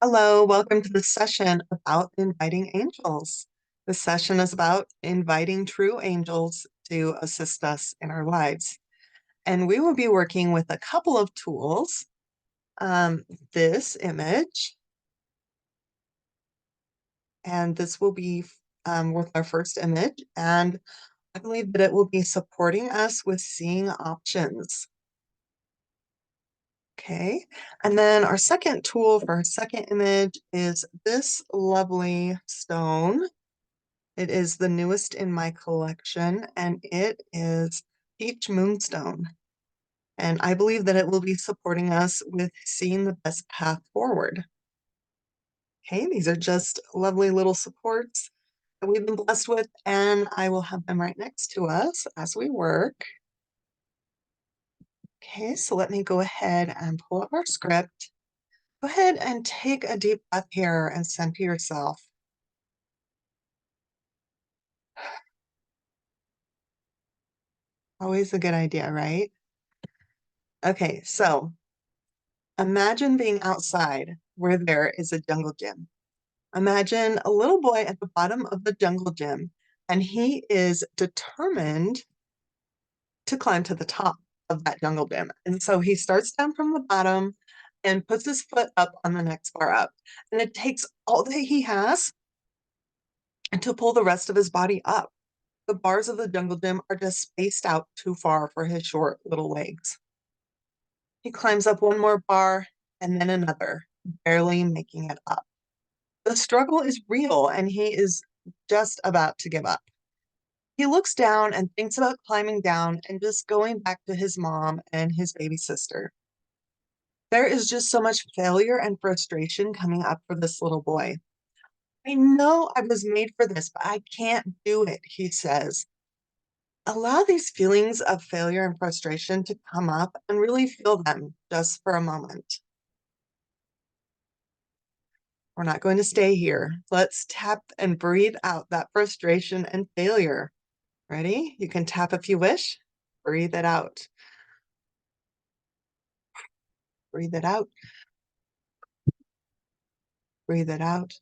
Hello, welcome to the session about inviting angels. This session is about inviting true angels to assist us in our lives. And we will be working with a couple of tools. This image, and this will be with our first image. And I believe that it will be supporting us with seeing options. Okay, and then our second tool for our second image is this lovely stone. It is the newest in my collection, and it is Peach Moonstone. And I believe that it will be supporting us with seeing the best path forward. Okay, these are just lovely little supports that we've been blessed with, and I will have them right next to us as we work. Okay, so let me go ahead and pull up our script. Go ahead and take a deep breath here and center yourself. Always a good idea, right? Okay, so imagine being outside where there is a jungle gym. Imagine a little boy at the bottom of the jungle gym, and he is determined to climb to the top of that jungle gym. And so he starts down from the bottom and puts his foot up on the next bar up. And it takes all that he has to pull the rest of his body up. The bars of the jungle gym are just spaced out too far for his short little legs. He climbs up one more bar and then another, barely making it up. The struggle is real, and he is just about to give up. He looks down and thinks about climbing down and just going back to his mom and his baby sister. There is just so much failure and frustration coming up for this little boy. I know I was made for this, but I can't do it, he says. Allow these feelings of failure and frustration to come up and really feel them just for a moment. We're not going to stay here. Let's tap and breathe out that frustration and failure. Ready? You can tap if you wish. Breathe it out. Breathe it out. Breathe it out.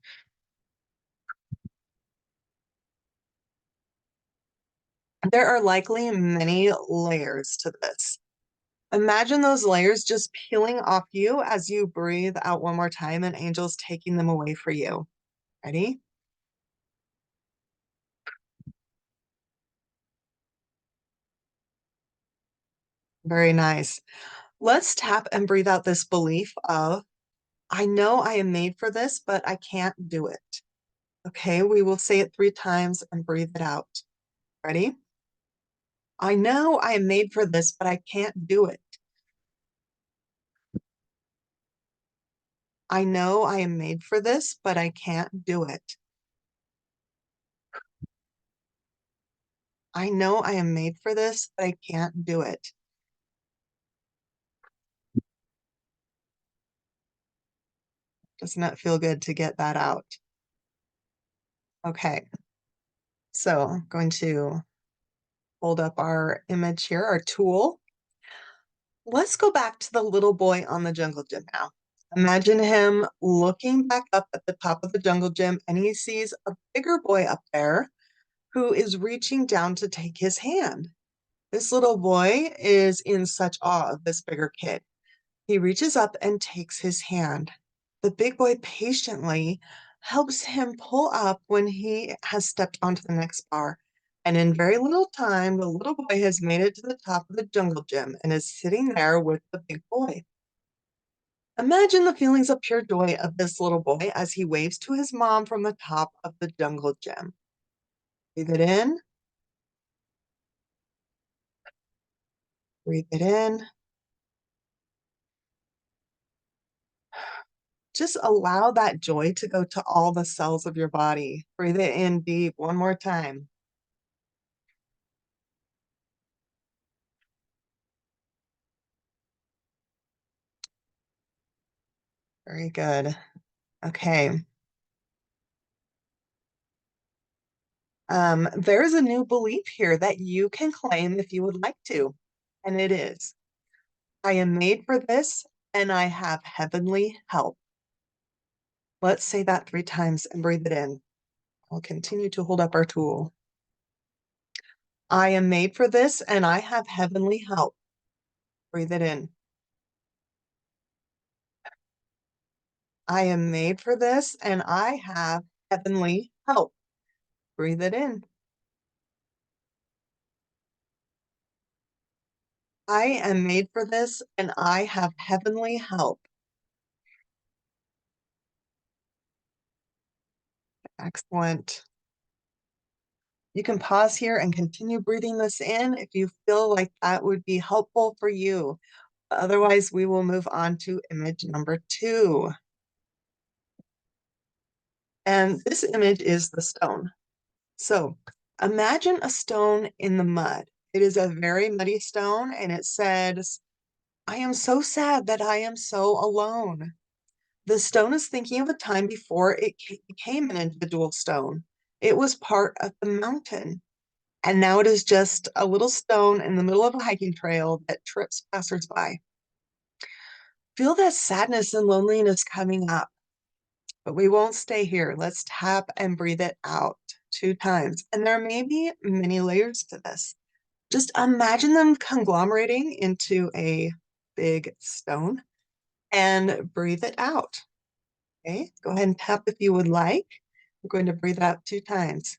There are likely many layers to this. Imagine those layers just peeling off you as you breathe out one more time and angels taking them away for you. Ready? Very nice. Let's tap and breathe out this belief of, I know I am made for this, but I can't do it. Okay, we will say it 3 times and breathe it out. Ready? I know I am made for this, but I can't do it. I know I am made for this, but I can't do it. I know I am made for this, but I can't do it. Doesn't that feel good to get that out? Okay, so I'm going to hold up our image here, our tool. Let's go back to the little boy on the jungle gym now. Imagine him looking back up at the top of the jungle gym, and he sees a bigger boy up there who is reaching down to take his hand. This little boy is in such awe of this bigger kid. He reaches up and takes his hand. The big boy patiently helps him pull up when he has stepped onto the next bar. And in very little time, the little boy has made it to the top of the jungle gym and is sitting there with the big boy. Imagine the feelings of pure joy of this little boy as he waves to his mom from the top of the jungle gym. Breathe it in, breathe it in. Just allow that joy to go to all the cells of your body. Breathe it in deep one more time. Very good. Okay. There's a new belief here that you can claim if you would like to, and it is, I am made for this and I have heavenly help. Let's say that 3 times and breathe it in. I'll continue to hold up our tool. I am made for this and I have heavenly help. Breathe it in. I am made for this and I have heavenly help. Breathe it in. I am made for this and I have heavenly help. Excellent. You can pause here and continue breathing this in if you feel like that would be helpful for you. Otherwise, we will move on to image number 2. And this image is the stone. So imagine a stone in the mud. It is a very muddy stone, and it says, I am so sad that I am so alone. The stone is thinking of a time before it became an individual stone. It was part of the mountain, and now it is just a little stone in the middle of a hiking trail that trips passersby. Feel that sadness and loneliness coming up, but we won't stay here. Let's tap and breathe it out 2 times. And there may be many layers to this. Just imagine them conglomerating into a big stone and breathe it out. Okay, go ahead and tap if you would like. We're going to breathe out 2 times.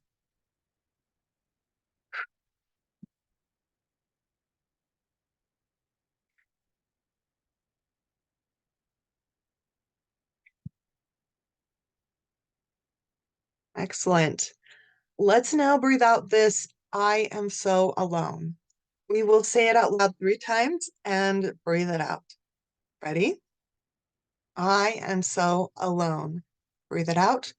Excellent. Let's now breathe out this I am so alone. We will say it out loud 3 times and breathe it out. Ready? I am so alone. Breathe it out.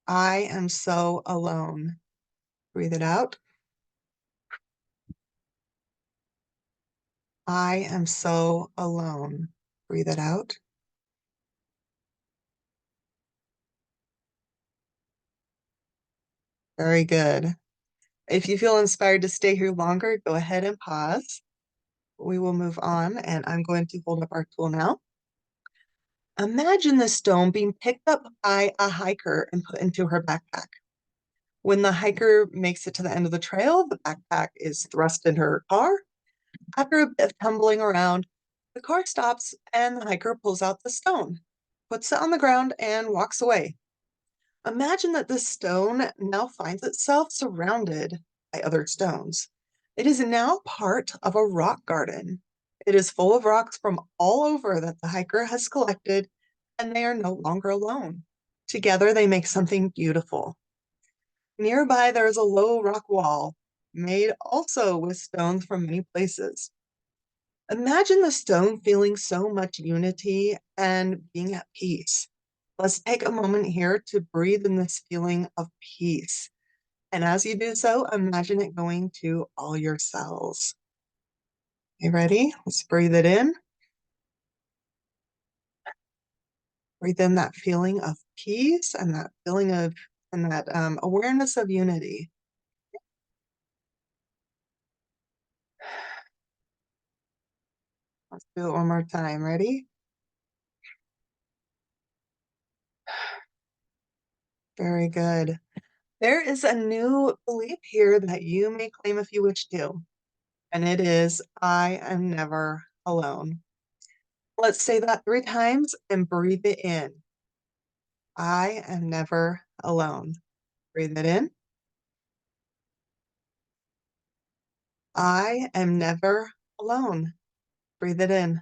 I am so alone. Breathe it out. I am so alone. Breathe it out. Very good. If you feel inspired to stay here longer, go ahead and pause. We will move on, and I'm going to hold up our tool now. Imagine the stone being picked up by a hiker and put into her backpack. When the hiker makes it to the end of the trail, the backpack is thrust into her car. After a bit of tumbling around, the car stops and the hiker pulls out the stone, puts it on the ground, and walks away. Imagine that this stone now finds itself surrounded by other stones. It is now part of a rock garden. It is full of rocks from all over that the hiker has collected, and they are no longer alone. Together, they make something beautiful. Nearby, there is a low rock wall made also with stones from many places. Imagine the stone feeling so much unity and being at peace. Let's take a moment here to breathe in this feeling of peace. And as you do so, imagine it going to all your cells. You ready? Let's breathe it in. Breathe in that feeling of peace and that feeling of and that awareness of unity. Let's do it one more time. Ready? Very good. There is a new belief here that you may claim if you wish to, and it is I am never alone. Let's say that 3 times and breathe it in. I am never alone. Breathe it in. I am never alone. Breathe it in.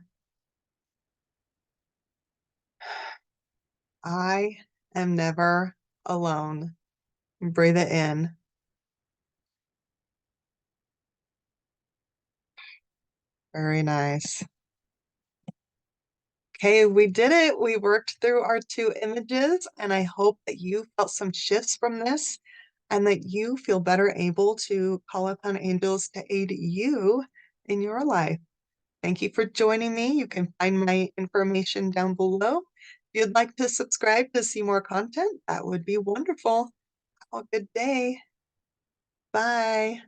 I am never alone. Breathe it in. Very nice. Okay, we did it. We worked through our 2 images, and I hope that you felt some shifts from this and that you feel better able to call upon angels to aid you in your life. Thank you for joining me. You can find my information down below. If you'd like to subscribe to see more content, that would be wonderful. Have a good day. Bye.